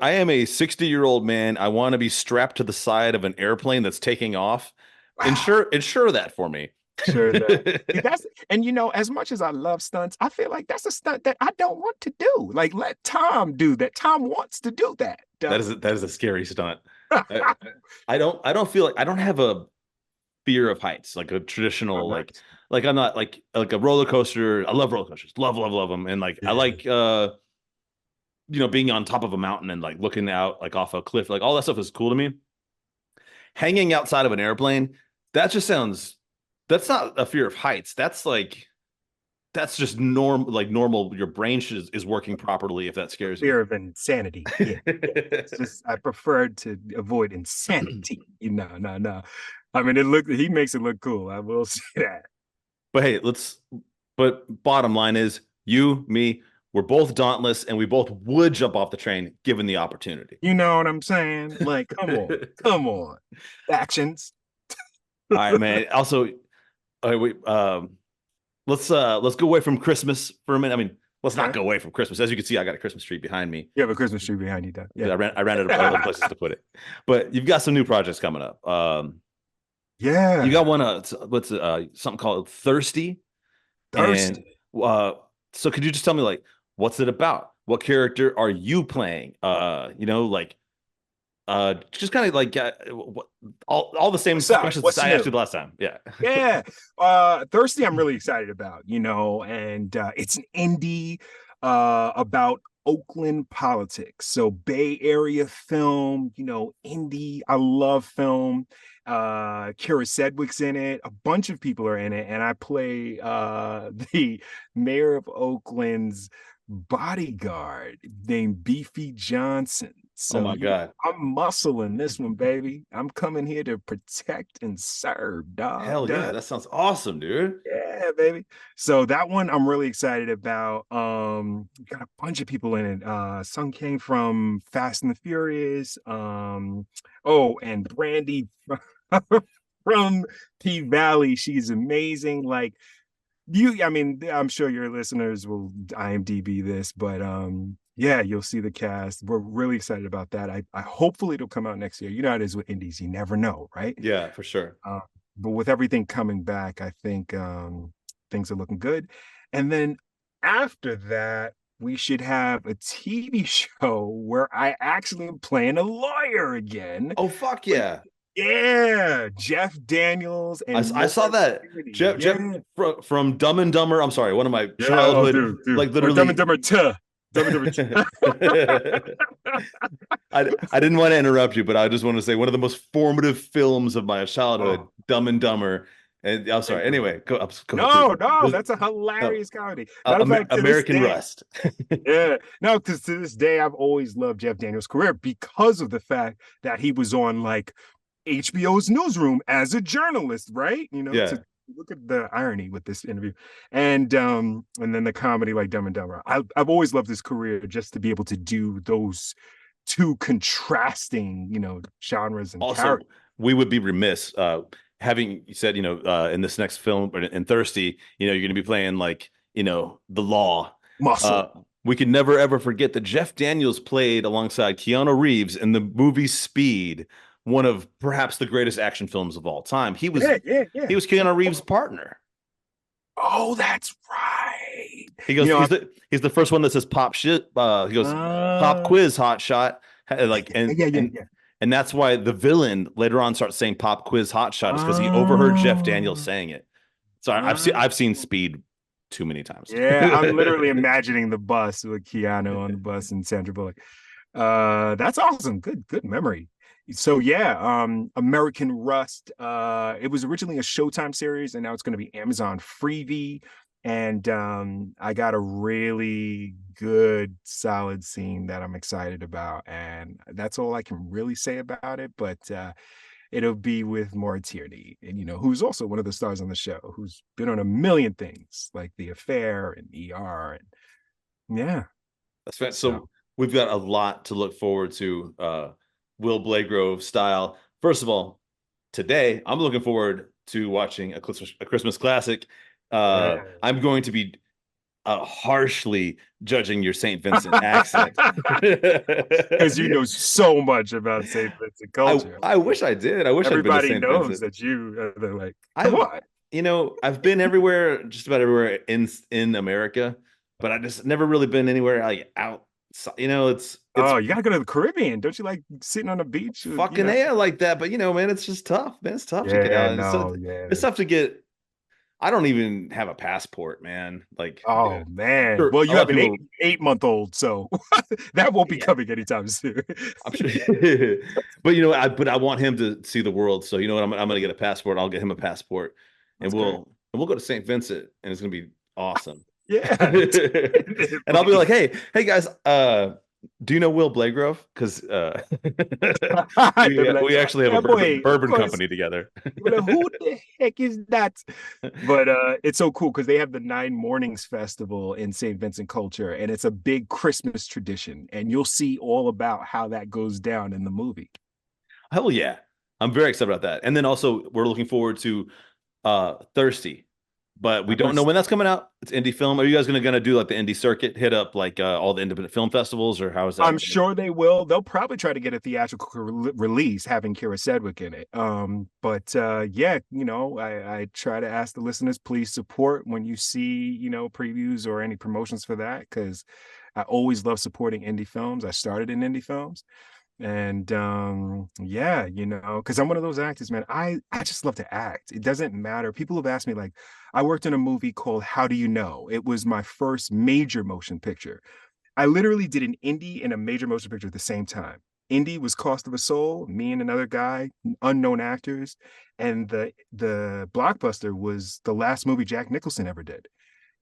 I am a 60-year-old man. I want to be strapped to the side of an airplane that's taking off. Wow. Insure that for me. Sure that. As much as I love stunts, I feel like that's a stunt that I don't want to do. Let Tom do that. Tom wants to do that. That is a scary stunt. I don't feel like I don't have a fear of heights, like a traditional I'm not like a roller coaster. I love roller coasters. Love them. And I like being on top of a mountain and looking out off a cliff. All that stuff is cool to me. Hanging outside of an airplane, that's not a fear of heights. That's just normal. Your brain is working properly if that scares you. Fear of insanity. Yeah. It's just, I prefer to avoid insanity. No. I mean, he makes it look cool. I will say that. But hey, but bottom line is, you, me, we're both Dauntless, and we both would jump off the train given the opportunity. You know what I'm saying? Come on. Actions. All right, man. Also, let's go away from Christmas for a minute. I mean, let's not go away from Christmas. As you can see, I got a Christmas tree behind me. You have a Christmas tree behind you, Dan. Yeah, I ran out of other places to put it. But you've got some new projects coming up. Yeah, you got one. What's something called Thirsty? And, so could you just tell me what's it about? What character are you playing? Just kind of like all the same What's up? questions What's I asked you new? the last time. Yeah. Yeah. Thirsty, I'm really excited about, and it's an indie about Oakland politics. So Bay Area film, indie. I love film. Kira Sedgwick's in it, a bunch of people are in it, and I play the mayor of Oakland's bodyguard named Beefy Johnson. Oh So my God. I'm muscling this one, baby. I'm coming here to protect and serve, dog. Hell yeah, that sounds awesome, dude. Yeah, baby. So that one I'm really excited about. Got a bunch of people in it. Sung Kang from Fast and the Furious. Oh, and Brandy from P Valley. She's amazing. Like I mean, I'm sure your listeners will IMDb this, but yeah, you'll see the cast. We're really excited about that. I hopefully it'll come out next year. You know how it is with indies, you never know, right? Yeah, for sure. But with everything coming back, I think things are looking good. And then after that, we should have a TV show where I actually am playing a lawyer again. Oh fuck With, yeah. yeah, Jeff Daniels and I saw Laura that. Tierney. Jeff Yeah, from Dumb and Dumber. I'm sorry, one of my yeah, oh, childhood, dude. like Or Dumb literally. and Dumber 2. Dumb and Dumber 2. I didn't want to interrupt you, but I just want to say one of the most formative films of my childhood, Oh, Dumb and Dumber. And I'm sorry. Anyway, go ahead, please. no, that's a Oh, hilarious comedy. Matter of fact, to this American day, Rust. yeah, no, because to this day, I've always loved Jeff Daniels' career because of the fact that he was on like HBO's Newsroom as a journalist, right? Yeah. To look at the irony with this interview, and then the comedy like Dumb and Dumber. I've always loved his career just to be able to do those two contrasting, genres and Also, characters. we would be remiss having you said, in this next film or in Thirsty, you're going to be playing like, the law. Muscle. We can never ever forget that Jeff Daniels played alongside Keanu Reeves in the movie Speed, one of perhaps the greatest action films of all time. Yeah. He was Keanu Reeves' partner. Oh, that's right. He goes, he's the first one that says pop shit. He goes, pop quiz, hot shot. Like yeah. and that's why the villain later on starts saying pop quiz hot shot is because he overheard Jeff Daniels saying it. So I've seen Speed too many times. Yeah, I'm literally imagining the bus with Keanu on the bus and Sandra Bullock. That's awesome. Good memory. So yeah, American Rust. It was originally a Showtime series, and now it's going to be Amazon Freevee. And I got a really good, solid scene that I'm excited about, and that's all I can really say about it. But it'll be with Maura Tierney, and who's also one of the stars on the show, who's been on a million things like The Affair and ER, and yeah. That's right. So we've got a lot to look forward to. Will Blagrove style. First of all, today I'm looking forward to watching a Christmas classic. I'm going to be harshly judging your St. Vincent accent because you know so much about St. Vincent culture. I wish I did. I wish everybody I'd been to St. knows Vincent. that they're like, come on. I've been everywhere, just about everywhere in America, but I just never really been anywhere like out. It's oh, you gotta go to the Caribbean. Don't you like sitting on the beach? Fucking I like that, but man, it's just tough. Man, it's tough to get out. It's tough to get. I don't even have a passport, man. Like, oh man. Sure, well, you have an 8-month-old, so that won't be coming anytime soon. I'm sure. But I want him to see the world. So you know what? I'm gonna get a passport. I'll get him a passport, and we'll go to St. Vincent, and it's gonna be awesome. Yeah. And I'll be like, hey guys, do you know Will Blagrove? Because we actually have a bourbon company together. Who the heck is that? But it's so cool because they have the 9 Mornings Festival in St. Vincent culture, and it's a big Christmas tradition, and you'll see all about how that goes down in the movie. Hell yeah. I'm very excited about that. And then also we're looking forward to Thirsty. But we don't know when that's coming out. It's indie film. Are you guys gonna do like the indie circuit, hit up like all the independent film festivals, or how is that? I'm sure they will. They'll probably try to get a theatrical release having Kira Sedgwick in it. But yeah, I try to ask the listeners, please support when you see, previews or any promotions for that, because I always love supporting indie films. I started in indie films. And yeah, because I'm one of those actors, man. I just love to act. It doesn't matter. People have asked me, like, I worked in a movie called How Do You Know? It was my first major motion picture. I literally did an indie and a major motion picture at the same time. Indie was Cost of a Soul, me and another guy, unknown actors, and the blockbuster was the last movie Jack Nicholson ever did.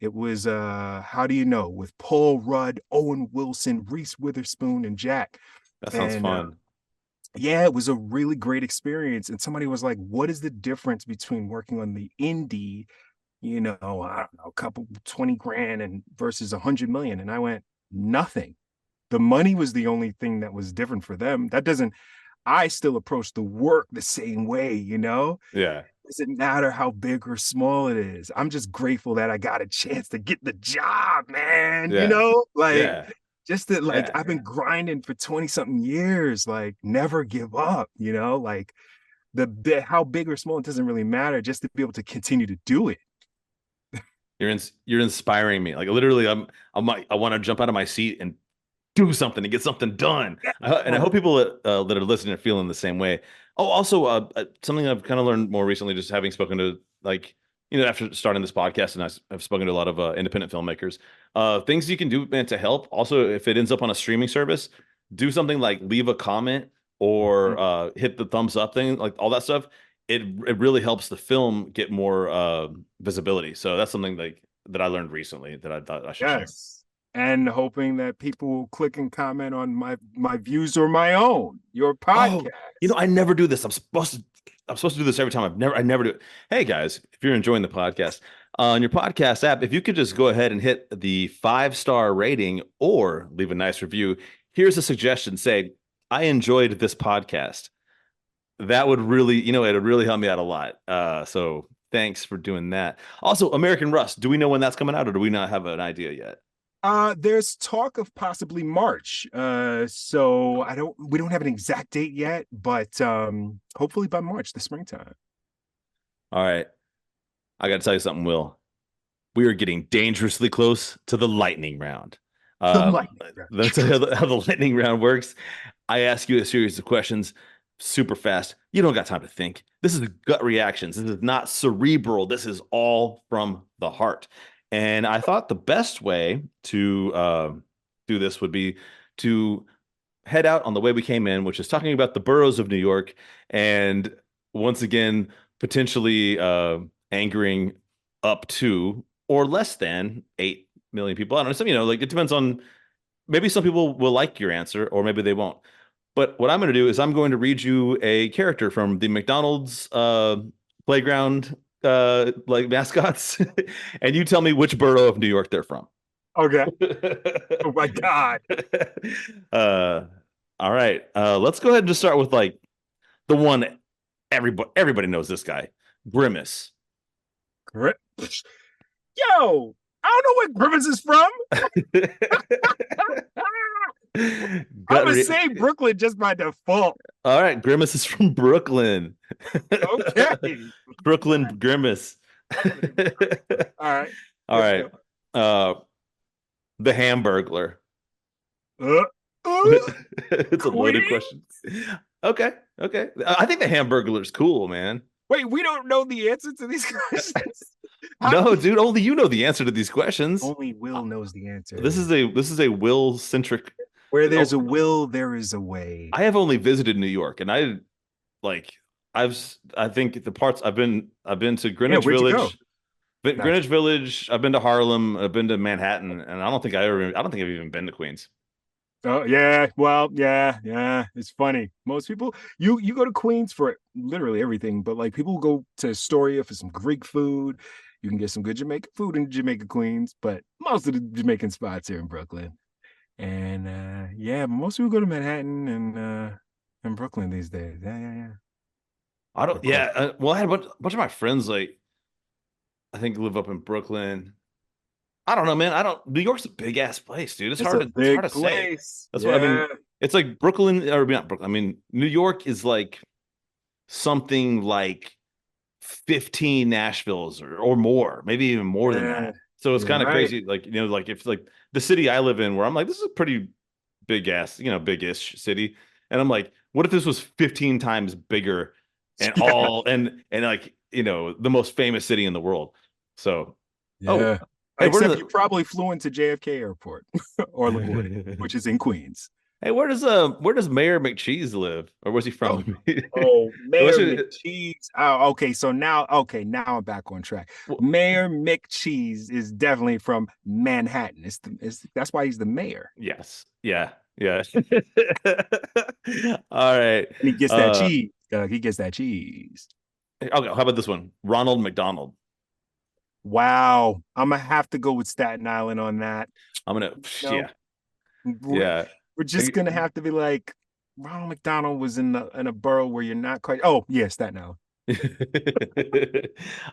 It was How Do You Know, with Paul Rudd, Owen Wilson, Reese Witherspoon, and Jack. That sounds And fun. yeah, it was a really great experience. And somebody was like, "What is the difference between working on the indie, I don't know, a couple 20 grand and versus 100 million?" And I went, "Nothing. The money was the only thing that was different for them. That doesn't, I still approach the work the same way, Yeah. Doesn't matter how big or small it is. I'm just grateful that I got a chance to get the job, man. Yeah. Like Yeah. just that, like, Yeah. I've been grinding for 20 something years, like never give up, like how big or small, it doesn't really matter, just to be able to continue to do it. You're inspiring me. Like literally, I want to jump out of my seat and do something and get something done. And I hope people that are listening are feeling the same way. Oh, also, something I've kind of learned more recently, just having spoken to, like, after starting this podcast, and I've spoken to a lot of independent filmmakers. Things you can do, man, to help. Also, if it ends up on a streaming service, do something like leave a comment or hit the thumbs up thing, like all that stuff. It really helps the film get more visibility. So that's something like that I learned recently that I thought I should share. Yes. And hoping that people will click and comment on my views or my own, your Oh, podcast. I never do this. I'm supposed to do this every time. I never do it. Hey guys, if you're enjoying the podcast on your podcast app, if you could just go ahead and hit the 5-star rating or leave a nice review. Here's a suggestion. Say, I enjoyed this podcast. That would really, it'd really help me out a lot. So thanks for doing that. Also, American Rust, do we know when that's coming out, or do we not have an idea yet? There's talk of possibly March. So we don't have an exact date yet, but hopefully by March, the springtime. All right. I got to tell you something, Will. We are getting dangerously close to the lightning round. The lightning round. Let me tell you how the lightning round works. I ask you a series of questions super fast. You don't got time to think. This is gut reactions. This is not cerebral. This is all from the heart. And I thought the best way to do this would be to head out on the way we came in, which is talking about the boroughs of New York, and once again, potentially angering up to or less than 8 million people. I don't know. Some, like it depends on, maybe some people will like your answer or maybe they won't. But what I'm going to do is I'm going to read you a character from the McDonald's playground like mascots, and you tell me which borough of New York they're from. Okay. Oh my God. All right. Let's go ahead and just start with like the one everybody knows this guy, Grimace. Yo, I don't know where Grimace is from. I'm gonna say Brooklyn just by default. All right, Grimace is from Brooklyn. Okay. Brooklyn Grimace. All right. All right. The Hamburglar. It's a loaded question. Okay. I think the Hamburglar's cool, man. Wait, we don't know the answer to these questions. No, dude, only you know the answer to these questions. Only Will knows the answer. This is a Will centric. Where there's a will, there is a way. I have only visited New York, and I think the parts I've been to Greenwich Village. Greenwich Village. I've been to Harlem. I've been to Manhattan, and I don't think I've even been to Queens. Oh yeah, well, yeah. It's funny. Most people, you go to Queens for literally everything, but like people go to Astoria for some Greek food. You can get some good Jamaican food in Jamaica, Queens, but most of the Jamaican spots here in Brooklyn. And yeah, most people go to Manhattan and Brooklyn these days. Yeah. I don't. Yeah. Well, I had a bunch of my friends, like, I think, live up in Brooklyn. I don't know, man. New York's a big ass place, dude. It's hard to say. That's what I mean. It's like Brooklyn, or not Brooklyn. I mean, New York is like something like 15 Nashvilles or more, maybe even more than that. So it's kind of crazy. Like, like if like the city I live in, where I'm like, this is a pretty big ass, big-ish city. And I'm like, what if this was 15 times bigger and Yeah. all and like, the most famous city in the world. So, oh, Yeah. hey, where Except does you probably flew into JFK Airport or LaGuardia, which is in Queens. hey, where does Mayor McCheese live? Or where's he Oh, from? oh, What's Mayor it- McCheese. Oh, now I'm back on track. Mayor McCheese is definitely from Manhattan. That's why he's the mayor. yes. Yeah. Yeah. All right. And he gets that cheese. He gets that cheese. Okay, how about this one? Ronald McDonald. Wow. I'm gonna have to go with Staten Island on that. I'm gonna No, yeah. we're, Yeah. we're just gonna have to be like Ronald McDonald was in a borough where you're not quite. Oh, yeah, Staten Island.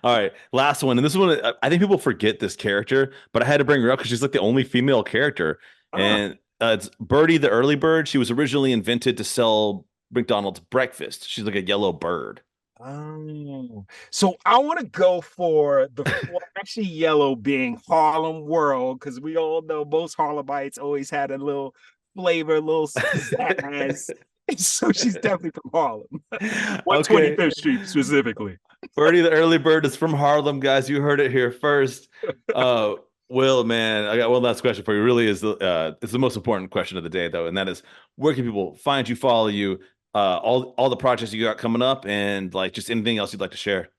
All right, last one, and this one I think people forget this character, but I had to bring her up because she's like the only female character, Ah. and it's Birdie the early bird. She was originally invented to sell McDonald's breakfast. She's like a yellow bird. Oh, so I want to go for the flashy yellow being Harlem World because we all know most Harlemites always had a little flavor, a little pizzazz. So she's definitely from Harlem. Okay, 125th Street specifically. Birdie the early bird is from Harlem, guys. You heard it here first. Will, man, I got one last question for you. Really is it's the most important question of the day, though, and that is, where can people find you, follow you, all the projects you got coming up, and like just anything else you'd like to share?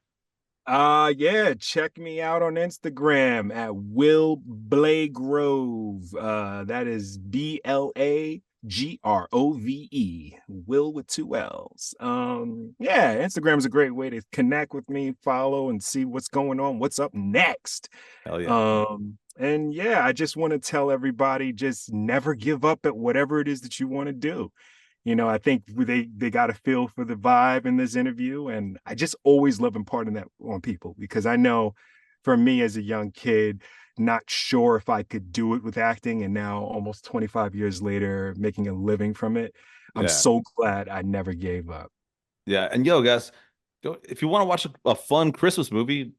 Yeah, check me out on Instagram at Will Blagrove. That is Blagrove, Will with two L's. Yeah, Instagram is a great way to connect with me, follow, and see what's going on, what's up next. Hell yeah. And yeah, I just want to tell everybody, just never give up at whatever it is that you want to do. I think they got a feel for the vibe in this interview, and I just always love imparting that on people because I know, for me as a young kid, not sure if I could do it with acting, and now almost 25 years later, making a living from it. I'm Yeah. so glad I never gave up. Yeah. And yo, guys, go if you want to watch a fun Christmas movie,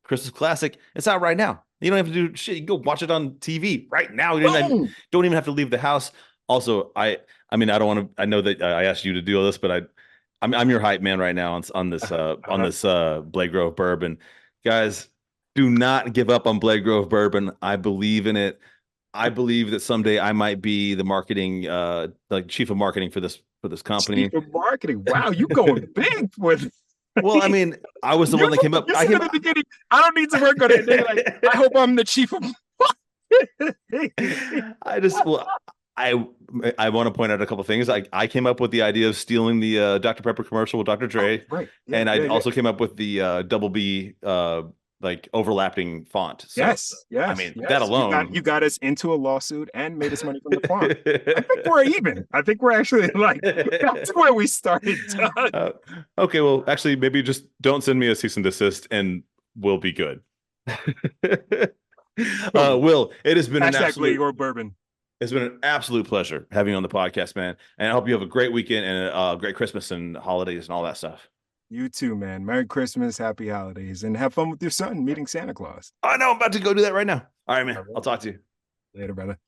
Christmas classic, it's out right now. You don't have to do shit. You can go watch it on TV right now. Boom! Don't even have to leave the house. Also, I mean, I don't want to. I know that I asked you to do all this, but I'm your hype man right now on this Blagrove Bourbon, guys. Do not give up on Blagrove Bourbon. I believe in it. I believe that someday I might be the marketing, like chief of marketing for this company. Chief of marketing. Wow, you going big for this. Well, I mean, I was the one that came up. You said at the beginning, I don't need to work on it. They're like, I hope I'm the chief of. I want to point out a couple things. I came up with the idea of stealing the Dr. Pepper commercial with Dr. Dre, Right. Yeah, and I yeah. also came up with the double B like overlapping font. So, Yes. I mean, that alone. You got us into a lawsuit and made us money from the farm. I think we're even. I think we're actually like that's where we started. Okay, well, actually, maybe just don't send me a cease and desist, and we'll be good. Will, it has been an absolute or bourbon. It's been an absolute pleasure having you on the podcast, man. And I hope you have a great weekend and a great Christmas and holidays and all that stuff. You too, man. Merry Christmas, happy holidays, and have fun with your son meeting Santa Claus. I know I'm about to go do that right now. All right, man. I'll talk to you Later, brother.